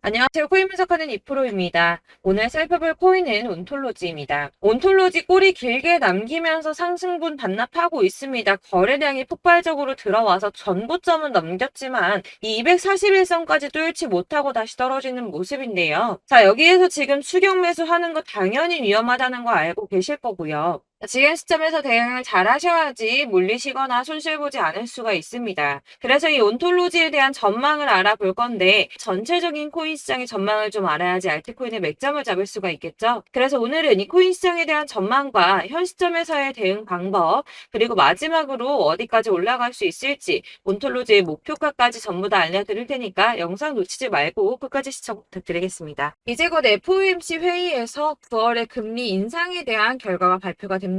안녕하세요. 코인 분석하는 이프로입니다. 오늘 살펴볼 코인은 온톨로지입니다. 온톨로지 꼬리 길게 남기면서 상승분 반납하고 있습니다. 거래량이 폭발적으로 들어와서 전고점은 넘겼지만 이 241선까지 뚫지 못하고 다시 떨어지는 모습인데요. 자, 여기에서 지금 추격 매수하는 거 당연히 위험하다는 거 알고 계실 거고요. 지금 시점에서 대응을 잘 하셔야지 물리시거나 손실 보지 않을 수가 있습니다. 그래서 이 온톨로지에 대한 전망을 알아볼 건데 전체적인 코인 시장의 전망을 좀 알아야지 알트코인의 맥점을 잡을 수가 있겠죠. 그래서 오늘은 이 코인 시장에 대한 전망과 현 시점에서의 대응 방법, 그리고 마지막으로 어디까지 올라갈 수 있을지 온톨로지의 목표가까지 전부 다 알려드릴 테니까 영상 놓치지 말고 끝까지 시청 부탁드리겠습니다. 이제 곧 FOMC 회의에서 9월의 금리 인상에 대한 결과가 발표가 됩니다.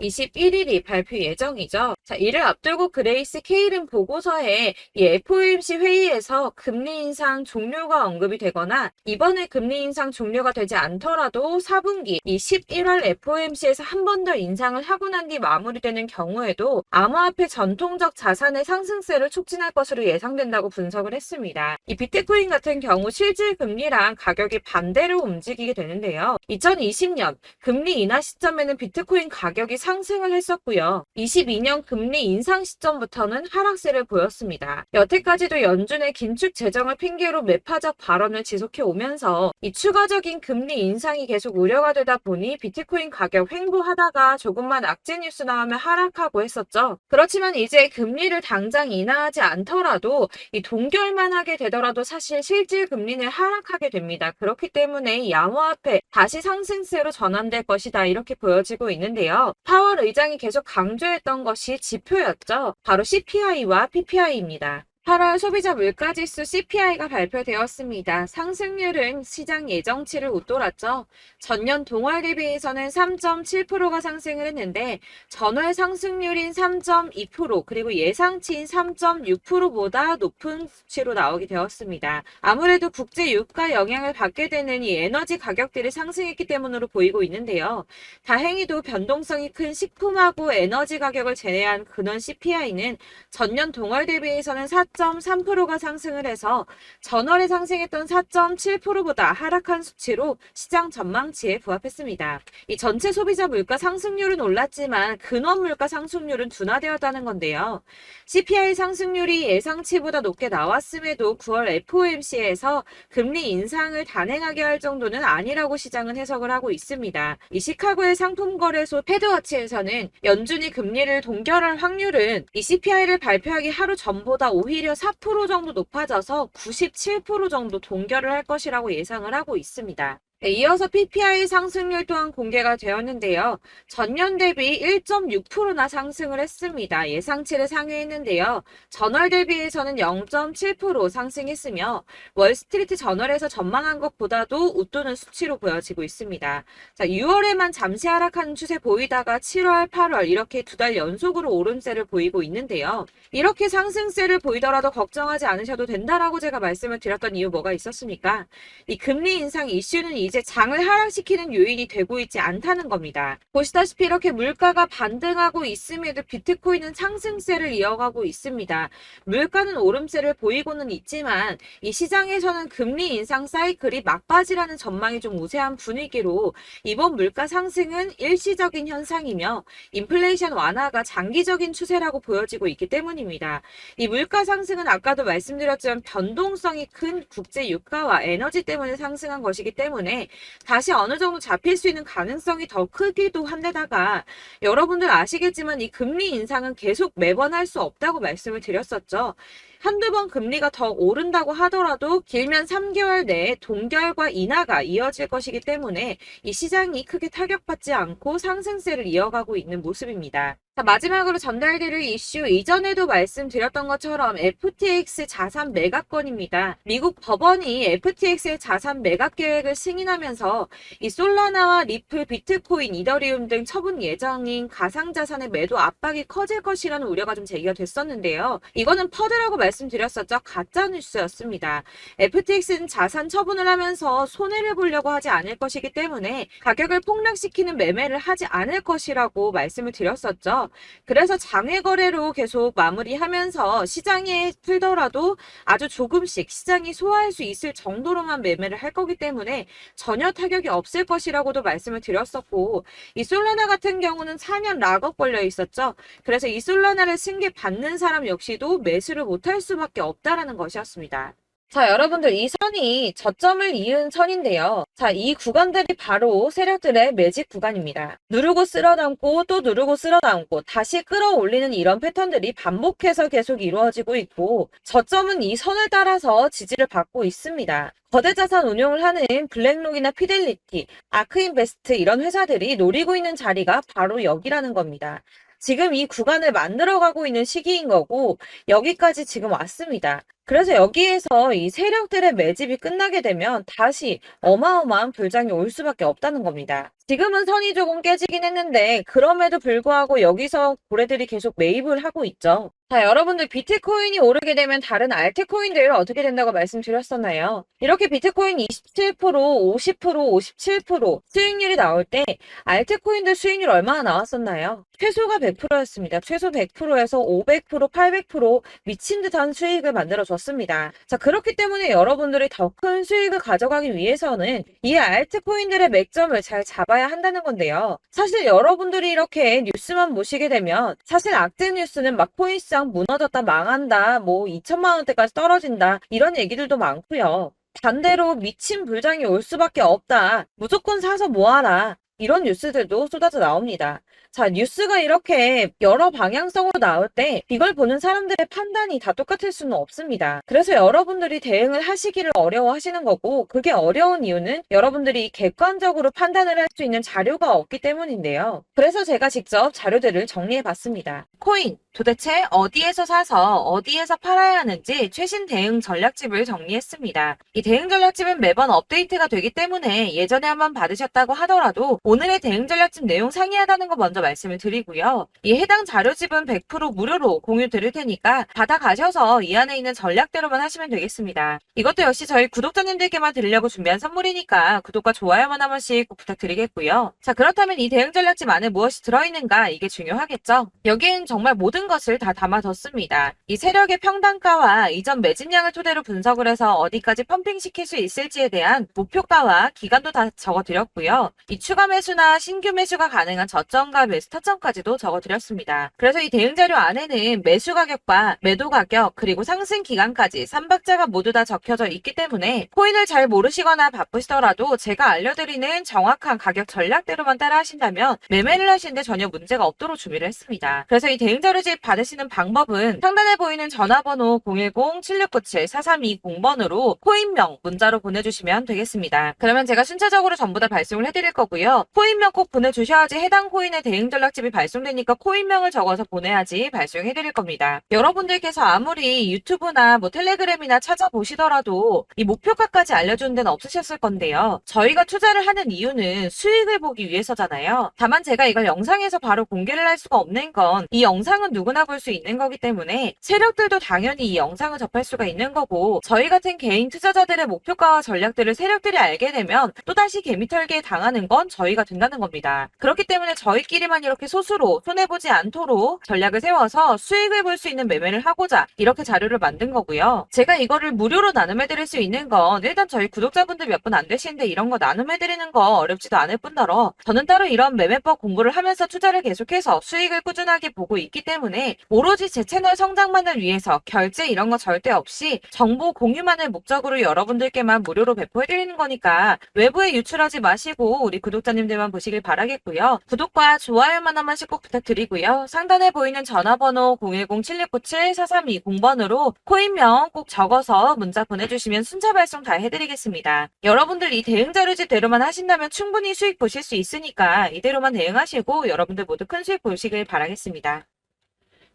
21일이 발표 예정이죠. 자, 이를 앞두고 그레이스 케일은 보고서에 이 FOMC 회의에서 금리 인상 종료가 언급이 되거나 이번에 금리 인상 종료가 되지 않더라도 4분기 이 11월 FOMC에서 한 번 더 인상을 하고 난 뒤 마무리되는 경우에도 암호화폐 전통적 자산의 상승세를 촉진할 것으로 예상된다고 분석을 했습니다. 이 비트코인 같은 경우 실질 금리랑 가격이 반대로 움직이게 되는데요. 2020년 금리 인하 시점에는 비트코인 가격이 상승을 했었고요. 22년 금리 인상 시점부터는 하락세를 보였습니다. 여태까지도 연준의 긴축 재정을 핑계로 매파적 발언을 지속해 오면서 이 추가적인 금리 인상이 계속 우려가 되다 보니 비트코인 가격 횡보하다가 조금만 악재 뉴스 나오면 하락하고 했었죠. 그렇지만 이제 금리를 당장 인하하지 않더라도 이 동결만 하게 되더라도 사실 실질 금리는 하락하게 됩니다. 그렇기 때문에 이 암호화폐 다시 상승세로 전환될 것이다 이렇게 보여지고 있는데요. 파월 의장이 계속 강조했던 것이 지표였죠. 바로 CPI와 PPI입니다. 8월 소비자 물가지수 CPI가 발표되었습니다. 상승률은 시장 예정치를 웃돌았죠. 전년 동월 대비해서는 3.7%가 상승을 했는데 전월 상승률인 3.2% 그리고 예상치인 3.6%보다 높은 수치로 나오게 되었습니다. 아무래도 국제 유가 영향을 받게 되는 이 에너지 가격들이 상승했기 때문으로 보이고 있는데요. 다행히도 변동성이 큰 식품하고 에너지 가격을 제외한 근원 CPI는 전년 동월 대비해서는 4.3%가 상승을 해서 전월에 상승했던 4.7%보다 하락한 수치로 시장 전망치에 부합했습니다. 이 전체 소비자 물가 상승률은 올랐지만 근원 물가 상승률은 둔화되었다는 건데요. CPI 상승률이 예상치보다 높게 나왔음에도 9월 FOMC에서 금리 인상을 단행하게 할 정도는 아니라고 시장은 해석을 하고 있습니다. 이 시카고의 상품거래소 패드워치에서는 연준이 금리를 동결할 확률은 이 CPI를 발표하기 하루 전보다 오히려 4% 정도 높아져서 97% 정도 동결을 할 것이라고 예상을 하고 있습니다. 네, 이어서 PPI 상승률 또한 공개가 되었는데요. 전년 대비 1.6%나 상승을 했습니다. 예상치를 상회했는데요. 전월 대비해서는 0.7% 상승했으며 월스트리트 저널에서 전망한 것보다도 웃도는 수치로 보여지고 있습니다. 자, 6월에만 잠시 하락하는 추세 보이다가 7월, 8월 이렇게 두 달 연속으로 오름세를 보이고 있는데요. 이렇게 상승세를 보이더라도 걱정하지 않으셔도 된다라고 제가 말씀을 드렸던 이유 뭐가 있었습니까? 이 금리 인상 이슈는 이제 장을 하락시키는 요인이 되고 있지 않다는 겁니다. 보시다시피 이렇게 물가가 반등하고 있음에도 비트코인은 상승세를 이어가고 있습니다. 물가는 오름세를 보이고는 있지만 이 시장에서는 금리 인상 사이클이 막바지라는 전망이 좀 우세한 분위기로 이번 물가 상승은 일시적인 현상이며 인플레이션 완화가 장기적인 추세라고 보여지고 있기 때문입니다. 이 물가 상승은 아까도 말씀드렸지만 변동성이 큰 국제 유가와 에너지 때문에 상승한 것이기 때문에 다시 어느 정도 잡힐 수 있는 가능성이 더 크기도 한데다가 여러분들 아시겠지만 이 금리 인상은 계속 매번 할 수 없다고 말씀을 드렸었죠. 한두 번 금리가 더 오른다고 하더라도 길면 3개월 내에 동결과 인하가 이어질 것이기 때문에 이 시장이 크게 타격받지 않고 상승세를 이어가고 있는 모습입니다. 자, 마지막으로 전달드릴 이슈 이전에도 말씀드렸던 것처럼 FTX 자산 매각건입니다. 미국 법원이 FTX의 자산 매각 계획을 승인하면서 이 솔라나와 리플, 비트코인, 이더리움 등 처분 예정인 가상자산의 매도 압박이 커질 것이라는 우려가 좀 제기가 됐었는데요. 이거는 퍼드라고 말씀드렸었죠. 가짜뉴스였습니다. FTX는 자산 처분을 하면서 손해를 보려고 하지 않을 것이기 때문에 가격을 폭락시키는 매매를 하지 않을 것이라고 말씀을 드렸었죠. 있어요. 그래서 장외 거래로 계속 마무리하면서 시장에 풀더라도 아주 조금씩 시장이 소화할 수 있을 정도로만 매매를 할 거기 때문에 전혀 타격이 없을 것이라고도 말씀을 드렸었고, 이 솔라나 같은 경우는 4년 락업 걸려 있었죠. 그래서 이 솔라나를 승계 받는 사람 역시도 매수를 못할 수밖에 없다라는 것이었습니다. 자, 여러분들 이 선이 저점을 이은 선인데요. 자, 이 구간들이 바로 세력들의 매직 구간입니다. 누르고 쓸어담고 또 누르고 쓸어담고 다시 끌어올리는 이런 패턴들이 반복해서 계속 이루어지고 있고, 저점은 이 선을 따라서 지지를 받고 있습니다. 거대 자산 운용을 하는 블랙록이나 피델리티, 아크인베스트 이런 회사들이 노리고 있는 자리가 바로 여기라는 겁니다. 지금 이 구간을 만들어가고 있는 시기인 거고, 여기까지 지금 왔습니다. 그래서 여기에서 이 세력들의 매집이 끝나게 되면 다시 어마어마한 불장이 올 수밖에 없다는 겁니다. 지금은 선이 조금 깨지긴 했는데 그럼에도 불구하고 여기서 고래들이 계속 매입을 하고 있죠. 자, 여러분들 비트코인이 오르게 되면 다른 알트코인들 어떻게 된다고 말씀드렸었나요? 이렇게 비트코인 27%, 50%, 57% 수익률이 나올 때 알트코인들 수익률 얼마나 나왔었나요? 최소가 100%였습니다. 최소 100%에서 500%, 800% 미친 듯한 수익을 만들어줬습니다. 자, 그렇기 때문에 여러분들이 더 큰 수익을 가져가기 위해서는 이 알트코인들의 맥점을 잘 잡아야 한다는 건데요. 사실 여러분들이 이렇게 뉴스만 보시게 되면 사실 악재 뉴스는 막 코인시장 무너졌다, 망한다, 뭐 2천만 원대까지 떨어진다 이런 얘기들도 많고요. 반대로 미친 불장이 올 수밖에 없다. 무조건 사서 모아라. 이런 뉴스들도 쏟아져 나옵니다. 자, 뉴스가 이렇게 여러 방향성으로 나올 때 이걸 보는 사람들의 판단이 다 똑같을 수는 없습니다. 그래서 여러분들이 대응을 하시기를 어려워하시는 거고, 그게 어려운 이유는 여러분들이 객관적으로 판단을 할 수 있는 자료가 없기 때문인데요. 그래서 제가 직접 자료들을 정리해 봤습니다. 코인, 도대체 어디에서 사서 어디에서 팔아야 하는지 최신 대응 전략집을 정리했습니다. 이 대응 전략집은 매번 업데이트가 되기 때문에 예전에 한번 받으셨다고 하더라도 오늘의 대응 전략집 내용 상이하다는 거 먼저 말씀을 드리고요. 이 해당 자료집은 100% 무료로 공유 드릴 테니까 받아가셔서 이 안에 있는 전략대로만 하시면 되겠습니다. 이것도 역시 저희 구독자님들께만 드리려고 준비한 선물이니까 구독과 좋아요만 한 번씩 꼭 부탁드리겠고요. 자, 그렇다면 이 대응 전략집 안에 무엇이 들어있는가, 이게 중요하겠죠? 여기엔 정말 모든 것을 다 담아뒀습니다. 이 세력의 평단가와 이전 매집량을 토대로 분석을 해서 어디까지 펌핑시킬 수 있을지에 대한 목표가와 기간도 다 적어드렸고요. 이 추가 매수나 신규 매수가 가능한 저점과 매수 타점까지도 적어드렸습니다. 그래서 이 대응 자료 안에는 매수 가격과 매도 가격 그리고 상승 기간까지 3박자가 모두 다 적혀져 있기 때문에 코인을 잘 모르시거나 바쁘시더라도 제가 알려드리는 정확한 가격 전략대로만 따라 하신다면 매매를 하시는데 전혀 문제가 없도록 준비를 했습니다. 그래서 이 대응 자료집 받으시는 방법은 상단에 보이는 전화번호 010-7697-4320번으로 코인명 문자로 보내주시면 되겠습니다. 그러면 제가 순차적으로 전부 다 발송을 해드릴 거고요. 코인명 꼭 보내주셔야지 해당 코인의 대응 전략집이 발송되니까 코인명을 적어서 보내야지 발송해드릴 겁니다. 여러분들께서 아무리 유튜브나 뭐 텔레그램이나 찾아보시더라도 이 목표가까지 알려주는 데는 없으셨을 건데요. 저희가 투자를 하는 이유는 수익을 보기 위해서잖아요. 다만 제가 이걸 영상에서 바로 공개를 할 수가 없는 건 이 영상은 누구나 볼 수 있는 거기 때문에 세력들도 당연히 이 영상을 접할 수가 있는 거고, 저희 같은 개인 투자자들의 목표가와 전략들을 세력들이 알게 되면 또다시 개미털기에 당하는 건 저희가 된다는 겁니다. 그렇기 때문에 저희끼리만 이렇게 소수로 손해보지 않도록 전략을 세워서 수익을 볼 수 있는 매매를 하고자 이렇게 자료를 만든 거고요. 제가 이거를 무료로 나눔해드릴 수 있는 건 일단 저희 구독자분들 몇 분 안 되시는데 이런 거 나눔해드리는 거 어렵지도 않을 뿐더러 저는 따로 이런 매매법 공부를 하면서 투자를 계속해서 수익을 꾸준하게 보고 있기 때문에 오로지 제 채널 성장만을 위해서 결제 이런 거 절대 없이 정보 공유만을 목적으로 여러분들께만 무료로 배포해드리는 거니까 외부에 유출하지 마시고 우리 구독자님들만 보시길 바라겠고요. 구독과 좋아요만 한 번씩 꼭 부탁드리고요. 상단에 보이는 전화번호 010-7697-4320번으로 코인명 꼭 적어서 문자 보내주시면 순차 발송 다 해드리겠습니다. 여러분들 이 대응 자료집대로만 하신다면 충분히 수익 보실 수 있으니까 이대로만 대응하시고 여러분들 모두 큰 수익 보시길 바라겠습니다.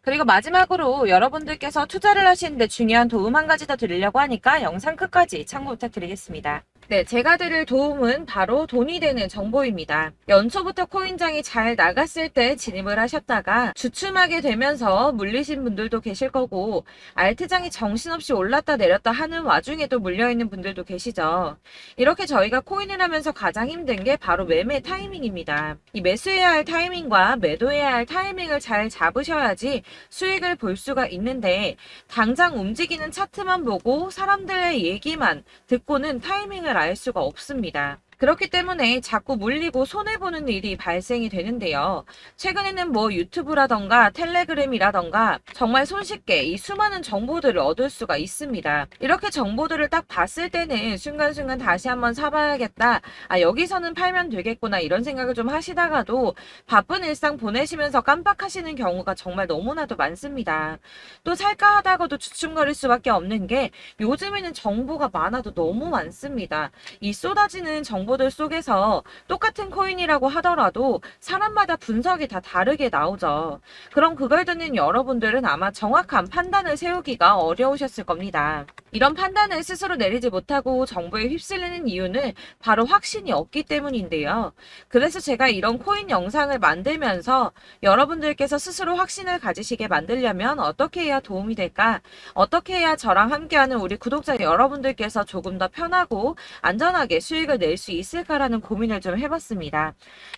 그리고 마지막으로 여러분들께서 투자를 하시는데 중요한 도움 한 가지 더 드리려고 하니까 영상 끝까지 참고 부탁드리겠습니다. 네, 제가 드릴 도움은 바로 돈이 되는 정보입니다. 연초부터 코인장이 잘 나갔을 때 진입을 하셨다가 주춤하게 되면서 물리신 분들도 계실 거고, 알트장이 정신없이 올랐다 내렸다 하는 와중에도 물려있는 분들도 계시죠. 이렇게 저희가 코인을 하면서 가장 힘든 게 바로 매매 타이밍입니다. 이 매수해야 할 타이밍과 매도해야 할 타이밍을 잘 잡으셔야지 수익을 볼 수가 있는데, 당장 움직이는 차트만 보고 사람들의 얘기만 듣고는 타이밍을 알 수가 없습니다. 그렇기 때문에 자꾸 물리고 손해보는 일이 발생이 되는데요. 최근에는 뭐 유튜브라던가 텔레그램이라던가 정말 손쉽게 이 수많은 정보들을 얻을 수가 있습니다. 이렇게 정보들을 딱 봤을 때는 순간순간 다시 한번 사봐야겠다. 아, 여기서는 팔면 되겠구나. 이런 생각을 좀 하시다가도 바쁜 일상 보내시면서 깜빡하시는 경우가 정말 너무나도 많습니다. 또 살까 하다가도 주춤거릴 수밖에 없는 게 요즘에는 정보가 많아도 너무 많습니다. 이 쏟아지는 정보들 속에서 똑같은 코인이라고 하더라도 사람마다 분석이 다 다르게 나오죠. 그럼 그걸 듣는 여러분들은 아마 정확한 판단을 세우기가 어려우셨을 겁니다. 이런 판단을 스스로 내리지 못하고 정보에 휩쓸리는 이유는 바로 확신이 없기 때문인데요. 그래서 제가 이런 코인 영상을 만들면서 여러분들께서 스스로 확신을 가지시게 만들려면 어떻게 해야 도움이 될까? 어떻게 해야 저랑 함께하는 우리 구독자 여러분들께서 조금 더 편하고 안전하게 수익을 낼 수 있을까라는 고민을 좀 해봤습니다.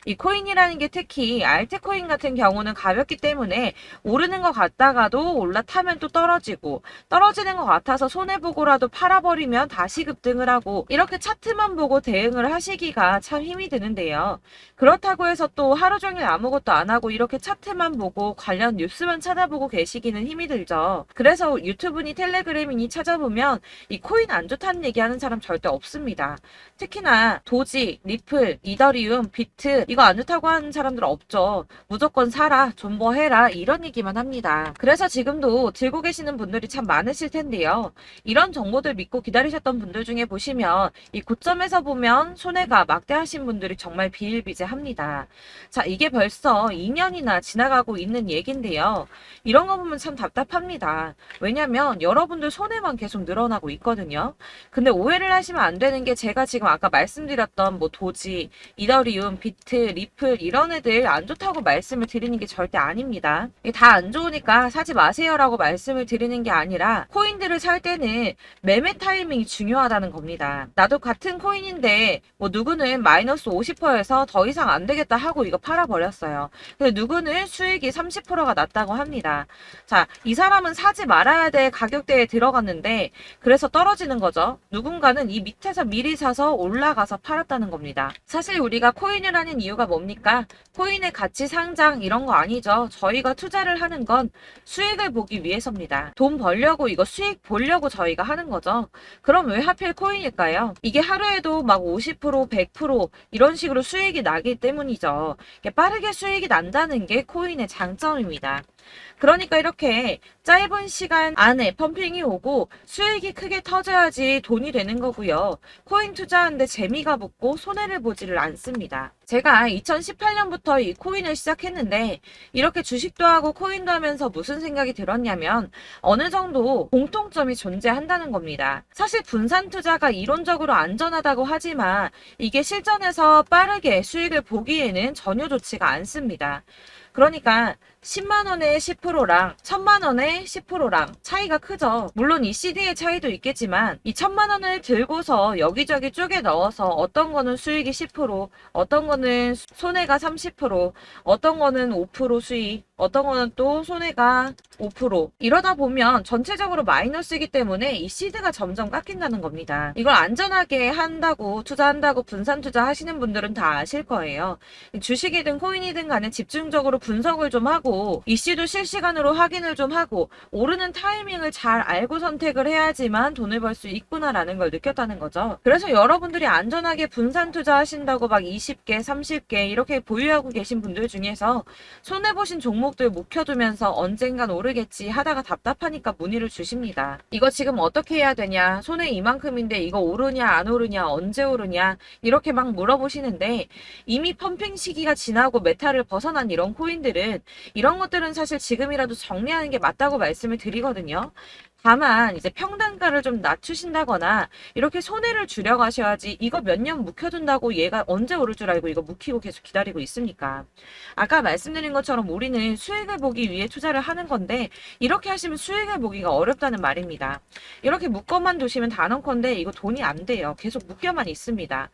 이 코인이라는 게 특히 알트코인 같은 경우는 가볍기 때문에 오르는 것 같다가도 올라타면 또 떨어지고, 떨어지는 것 같아서 손해보고라도 팔아버리면 다시 급등을 하고, 이렇게 차트만 보고 대응을 하시기가 참 힘이 드는데요. 그렇다고 해서 또 하루 종일 아무것도 안 하고 이렇게 차트만 보고 관련 뉴스만 찾아보고 계시기는 힘이 들죠. 그래서 유튜브니 텔레그램이니 찾아보면 이 코인 안 좋다는 얘기하는 사람 절대 없습니다. 특히나 도지, 리플, 이더리움, 비트 이거 안 좋다고 하는 사람들 없죠. 무조건 사라, 존버해라 이런 얘기만 합니다. 그래서 지금도 들고 계시는 분들이 참 많으실 텐데요. 이런 정보들 믿고 기다리셨던 분들 중에 보시면 이 고점에서 보면 손해가 막대하신 분들이 정말 비일비재합니다. 자, 이게 벌써 2년이나 지나가고 있는 얘긴데요. 이런 거 보면 참 답답합니다. 왜냐면 여러분들 손해만 계속 늘어나고 있거든요. 근데 오해를 하시면 안 되는 게 제가 지금 아까 말씀드렸던 뭐 도지, 이더리움, 비트, 리플 이런 애들 안 좋다고 말씀을 드리는 게 절대 아닙니다. 다 안 좋으니까 사지 마세요라고 말씀을 드리는 게 아니라 코인들을 살 때는 매매 타이밍이 중요하다는 겁니다. 나도 같은 코인인데 뭐 누구는 마이너스 50%에서 더 이상 안 되겠다 하고 이거 팔아버렸어요. 근데 누구는 수익이 30%가 났다고 합니다. 자, 이 사람은 사지 말아야 될 가격대에 들어갔는데 그래서 떨어지는 거죠. 누군가는 이 밑에서 미리 사서 올라가서 팔았다는 겁니다. 사실 우리가 코인을 하는 이유가 뭡니까? 코인의 가치 상장 이런 거 아니죠. 저희가 투자를 하는 건 수익을 보기 위해서입니다. 돈 벌려고 이거 수익 보려고 저희가 하는 거죠. 그럼 왜 하필 코인일까요? 이게 하루에도 막 50%, 100% 이런 식으로 수익이 나기 때문이죠. 빠르게 수익이 난다는 게 코인의 장점입니다. 그러니까 이렇게 짧은 시간 안에 펌핑이 오고 수익이 크게 터져야지 돈이 되는 거고요. 코인 투자하는데 재미가 붙고 손해를 보지를 않습니다. 제가 2018년부터 이 코인을 시작했는데 이렇게 주식도 하고 코인도 하면서 무슨 생각이 들었냐면 어느 정도 공통점이 존재한다는 겁니다. 사실 분산 투자가 이론적으로 안전하다고 하지만 이게 실전에서 빠르게 수익을 보기에는 전혀 좋지가 않습니다. 그러니까 10만 원의 10%랑 1000만 원의 10%랑 차이가 크죠. 물론 이 CD의 차이도 있겠지만 이 1000만 원을 들고서 여기저기 쪼개 넣어서 어떤 거는 수익이 10%, 어떤 거는 손해가 30%, 어떤 거는 5% 수익, 어떤 거는 또 손해가 5%. 이러다 보면 전체적으로 마이너스이기 때문에 이 시드가 점점 깎인다는 겁니다. 이걸 안전하게 한다고 투자한다고 분산 투자하시는 분들은 다 아실 거예요. 주식이든 코인이든 간에 집중적으로 분석을 좀 하고 이슈도 실시간으로 확인을 좀 하고 오르는 타이밍을 잘 알고 선택을 해야지만 돈을 벌 수 있구나라는 걸 느꼈다는 거죠. 그래서 여러분들이 안전하게 분산 투자하신다고 막 20개, 30개 이렇게 보유하고 계신 분들 중에서 손해보신 종목들 묵혀두면서 언젠간 오르겠지 하다가 답답하니까 문의를 주십니다. 이거 지금 어떻게 해야 되냐? 손해 이만큼인데 이거 오르냐 안 오르냐 언제 오르냐 이렇게 막 물어보시는데 이미 펌핑 시기가 지나고 메타를 벗어난 이런 코인들은 이런 것들은 사실 지금이라도 정리하는 게 맞다고 말씀을 드리거든요. 다만 이제 평단가를 좀 낮추신다거나 이렇게 손해를 줄여 가셔야지. 이거 몇 년 묵혀둔다고 얘가 언제 오를 줄 알고 이거 묵히고 계속 기다리고 있습니까? 아까 말씀드린 것처럼 우리는 수익을 보기 위해 투자를 하는 건데 이렇게 하시면 수익을 보기가 어렵다는 말입니다. 이렇게 묶어만 두시면 단언컨대 이거 돈이 안 돼요. 계속 묶여만 있습니다.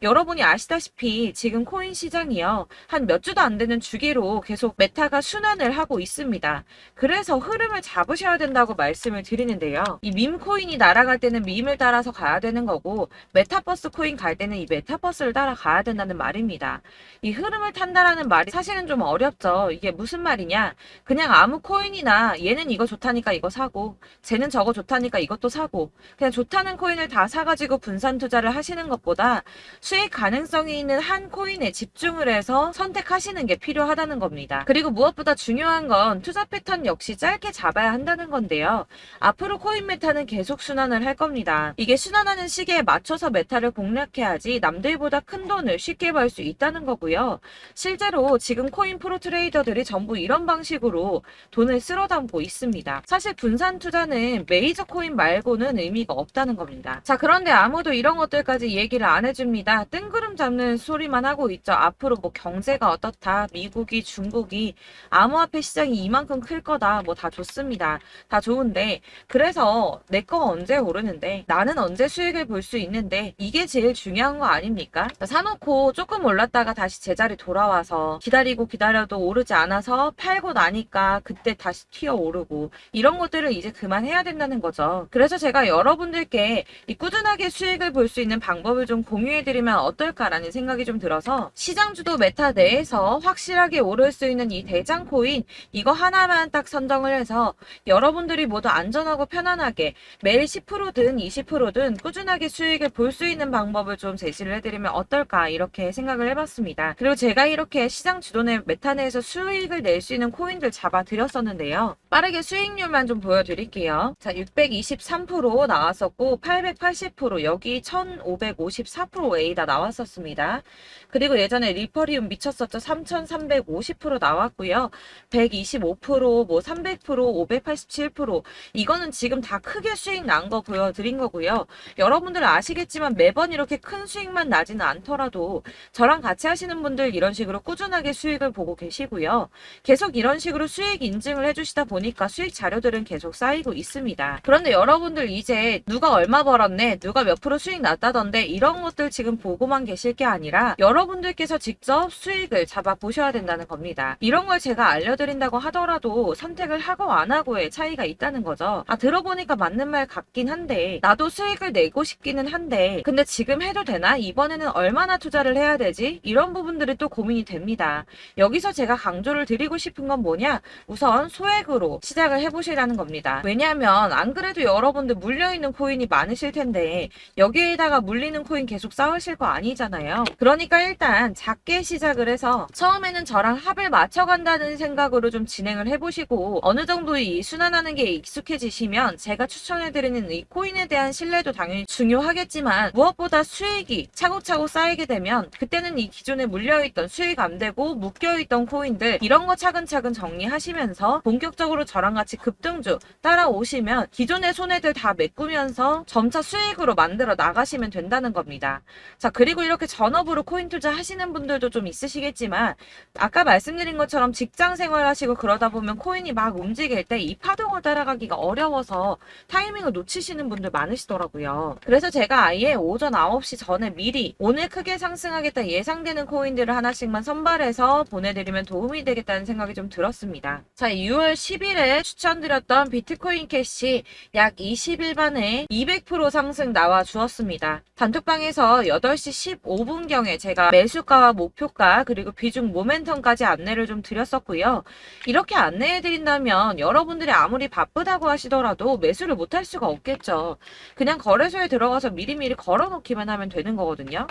여러분이 아시다시피 지금 코인 시장이요. 한 몇 주도 안 되는 주기로 계속 메타가 순환을 하고 있습니다. 그래서 흐름을 잡으셔야 된다고 말씀을 드리는데요. 이 밈 코인이 날아갈 때는 밈을 따라서 가야 되는 거고 메타버스 코인 갈 때는 이 메타버스를 따라가야 된다는 말입니다. 이 흐름을 탄다라는 말이 사실은 좀 어렵죠. 이게 무슨 말이냐? 그냥 아무 코인이나 얘는 이거 좋다니까 이거 사고 쟤는 저거 좋다니까 이것도 사고 그냥 좋다는 코인을 다 사가지고 분산 투자를 하시는 것보다 수익 가능성이 있는 한 코인에 집중을 해서 선택하시는 게 필요하다는 겁니다. 그리고 무엇보다 중요한 건 투자 패턴 역시 짧게 잡아야 한다는 건데요. 앞으로 코인 메타는 계속 순환을 할 겁니다. 이게 순환하는 시기에 맞춰서 메타를 공략해야지 남들보다 큰 돈을 쉽게 벌 수 있다는 거고요. 실제로 지금 코인 프로 트레이더들이 전부 이런 방식으로 돈을 쓸어 담고 있습니다. 사실 분산 투자는 메이저 코인 말고는 의미가 없다는 겁니다. 자, 그런데 아무도 이런 것들까지 얘기를 안 해줍니다. 뜬구름 잡는 소리만 하고 있죠. 앞으로 뭐 경제가 어떻다, 미국이, 중국이, 암호화폐 시장이 이만큼 클 거다, 뭐 다 좋습니다. 다 좋은데, 그래서 내 거 언제 오르는데, 나는 언제 수익을 볼 수 있는데, 이게 제일 중요한 거 아닙니까? 사놓고 조금 올랐다가 다시 제자리 돌아와서 기다리고 기다려도 오르지 않아서 팔고 나니까 그때 다시 튀어 오르고, 이런 것들을 이제 그만해야 된다는 거죠. 그래서 제가 여러분들께 이 꾸준하게 수익을 볼 수 있는 방법을 좀 공유해드리면 어떨까라는 생각이 좀 들어서 시장 주도 메타 내에서 확실하게 오를 수 있는 이 대장 코인 이거 하나만 딱 선정을 해서 여러분들이 모두 안전하고 편안하게 매일 10%든 20%든 꾸준하게 수익을 볼 수 있는 방법을 좀 제시를 해드리면 어떨까 이렇게 생각을 해봤습니다. 그리고 제가 이렇게 시장 주도내 메타 내에서 수익을 낼 수 있는 코인들 잡아드렸었는데요. 빠르게 수익률만 좀 보여드릴게요. 자, 623% 나왔었고 880% 여기 1554%A다 나왔었습니다. 그리고 예전에 리퍼리움 미쳤었죠. 3350% 나왔고요. 125%, 뭐 300%, 587% 이거는 지금 다 크게 수익 난 거 보여드린 거고요. 여러분들 아시겠지만 매번 이렇게 큰 수익만 나지는 않더라도 저랑 같이 하시는 분들 이런 식으로 꾸준하게 수익을 보고 계시고요. 계속 이런 식으로 수익 인증을 해주시다 보니까 수익 자료들은 계속 쌓이고 있습니다. 그런데 여러분들 이제 누가 얼마 벌었네, 누가 몇 프로 수익 났다던데 이런 것들 지금 보고만 계실 게 아니라 여러분들께서 직접 수익을 잡아 보셔야 된다는 겁니다. 이런 걸 제가 알려드린다고 하더라도 선택을 하고 안 하고의 차이가 있다는 거죠. 아, 들어보니까 맞는 말 같긴 한데 나도 수익을 내고 싶기는 한데 근데 지금 해도 되나? 이번에는 얼마나 투자를 해야 되지? 이런 부분들이 또 고민이 됩니다. 여기서 제가 강조를 드리고 싶은 건 뭐냐? 우선 소액으로 시작을 해보시라는 겁니다. 왜냐하면 안 그래도 여러분들 물려있는 코인이 많으실 텐데 여기에다가 물리는 코인 계속 쌓으실 거 아니잖아요. 그러니까 일단 작게 시작을 해서 처음에는 저랑 합을 맞춰간다는 생각으로 좀 진행을 해보시고 어느 정도 이 순환하는 게 익숙해지시면 제가 추천해드리는 이 코인에 대한 신뢰도 당연히 중요하겠지만 무엇보다 수익이 차곡차곡 쌓이게 되면 그때는 이 기존에 물려있던 수익 안 되고 묶여있던 코인들 이런 거 차근차근 정리하시면서 본격적으로 저랑 같이 급등주 따라오시면 기존의 손해들 다 메꾸면서 점차 수익으로 만들어 나가시면 된다는 겁니다. 자, 그리고 이렇게 전업으로 코인 투자 하시는 분들도 좀 있으시겠지만 아까 말씀드린 것처럼 직장 생활 하시고 그러다 보면 코인이 막 움직일 때 이 파동을 따라가기가 어려워서 타이밍을 놓치시는 분들 많으시더라고요. 그래서 제가 아예 오전 9시 전에 미리 오늘 크게 상승하겠다 예상되는 코인들을 하나씩만 선발해서 보내드리면 도움이 되겠다는 생각이 좀 들었습니다. 자, 6월 10일에 추천드렸던 비트코인 캐시 약 20일 만에 200% 상승 나와 주었습니다. 단톡방에서 8시 15분경에 제가 매수가와 목표가 그리고 비중 모멘텀까지 안내를 좀 드렸었고요. 이렇게 안내해드린다면 여러분들이 아무리 바쁘다고 하시더라도 매수를 못할 수가 없겠죠. 그냥 거래소에 들어가서 미리미리 걸어놓기만 하면 되는 거거든요.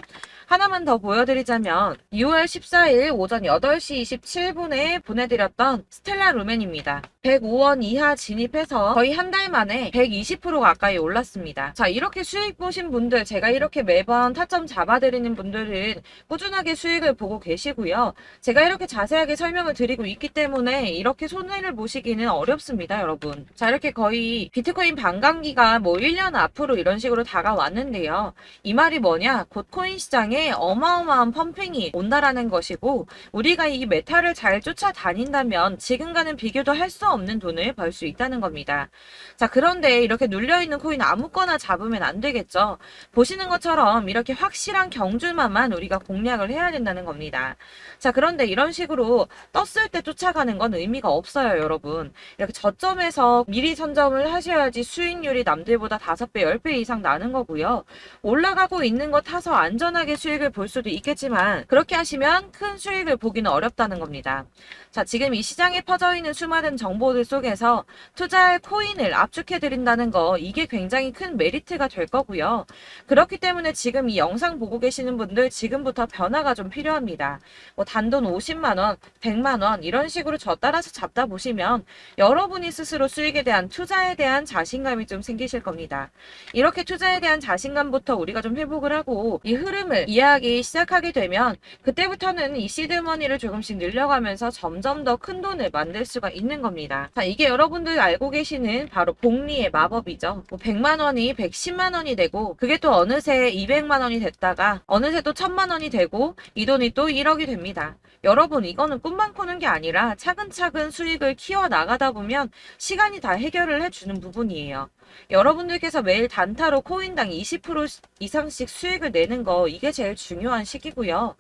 하나만 더 보여드리자면 6월 14일 오전 8시 27분에 보내드렸던 스텔라 루멘입니다. 105원 이하 진입해서 거의 한 달 만에 120% 가까이 올랐습니다. 자, 이렇게 수익 보신 분들, 제가 이렇게 매번 타점 잡아드리는 분들은 꾸준하게 수익을 보고 계시고요. 제가 이렇게 자세하게 설명을 드리고 있기 때문에 이렇게 손해를 보시기는 어렵습니다, 여러분. 자, 이렇게 거의 비트코인 반감기가 뭐 1년 앞으로 이런 식으로 다가왔는데요. 이 말이 뭐냐? 곧 코인 시장에 어마어마한 펌핑이 온다라는 것이고, 우리가 이 메타를 잘 쫓아다닌다면 지금과는 비교도 할 수 없는 돈을 벌 수 있다는 겁니다. 자, 그런데 이렇게 눌려있는 코인 아무거나 잡으면 안 되겠죠. 보시는 것처럼 이렇게 확실한 경주만만 우리가 공략을 해야 된다는 겁니다. 자, 그런데 이런 식으로 떴을 때 쫓아가는 건 의미가 없어요, 여러분. 이렇게 저점에서 미리 선점을 하셔야지 수익률이 남들보다 5배, 10배 이상 나는 거고요. 올라가고 있는 거 타서 안전하게 수익을 볼 수도 있겠지만 그렇게 하시면 큰 수익을 보기는 어렵다는 겁니다. 자, 지금 이 시장에 퍼져 있는 수많은 정보들 속에서 투자할 코인을 압축해드린다는 거, 이게 굉장히 큰 메리트가 될 거고요. 그렇기 때문에 지금 이 영상 보고 계시는 분들 지금부터 변화가 좀 필요합니다. 뭐 단돈 50만원, 100만원 이런 식으로 저 따라서 잡다 보시면 여러분이 스스로 수익에 대한 투자에 대한 자신감이 좀 생기실 겁니다. 이렇게 투자에 대한 자신감부터 우리가 좀 회복을 하고 이 흐름을 이해하기 시작하게 되면 그때부터는 이 시드머니를 조금씩 늘려가면서 점점 더 큰 돈을 만들 수가 있는 겁니다. 자, 이게 여러분들 알고 계시는 바로 복리의 마법이죠. 뭐 100만원이 110만원이 되고 그게 또 어느새 200만원이 됐다가 어느새 또 1000만원이 되고 이 돈이 또 1억이 됩니다. 여러분, 이거는 꿈만 꾸는 게 아니라 차근차근 수익을 키워나가다 보면 시간이 다 해결을 해주는 부분이에요. 여러분들께서 매일 단타로 코인당 20% 이상씩 수익을 내는 거, 이게 제일 중요한 시기고요.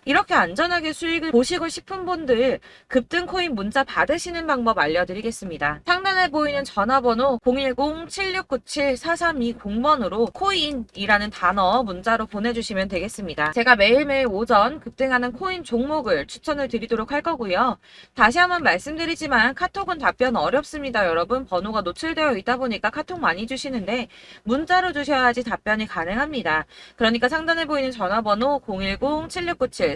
이렇게 안전하게 수익을 보시고 싶은 분들 급등 코인 문자 받으시는 방법 알려드리겠습니다. 상단에 보이는 전화번호 010-7697-4320번으로 코인이라는 단어 문자로 보내주시면 되겠습니다. 제가 매일매일 오전 급등하는 코인 종목을 추천을 드리도록 할 거고요. 다시 한번 말씀드리지만 카톡은 답변 어렵습니다. 여러분, 번호가 노출되어 있다 보니까 카톡 많이 주시는데 문자로 주셔야지 답변이 가능합니다. 그러니까 상단에 보이는 전화번호 010-7697-4320번으로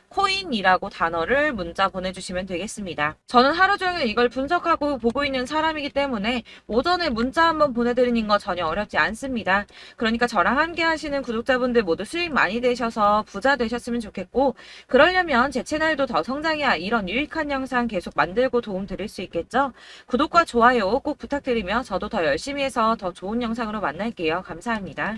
코인이라고 단어를 문자 보내주시면 되겠습니다. 저는 하루 종일 이걸 분석하고 보고 있는 사람이기 때문에 오전에 문자 한번 보내드리는 거 전혀 어렵지 않습니다. 그러니까 저랑 함께 하시는 구독자분들 모두 수익 많이 되셔서 부자 되셨으면 좋겠고, 그러려면 제 채널도 더 성장해야 이런 유익한 영상 계속 만들고 도움 드릴 수 있겠죠? 구독과 좋아요 꼭 부탁드리며 저도 더 열심히 해서 더 좋은 영상으로 만날게요. 감사합니다.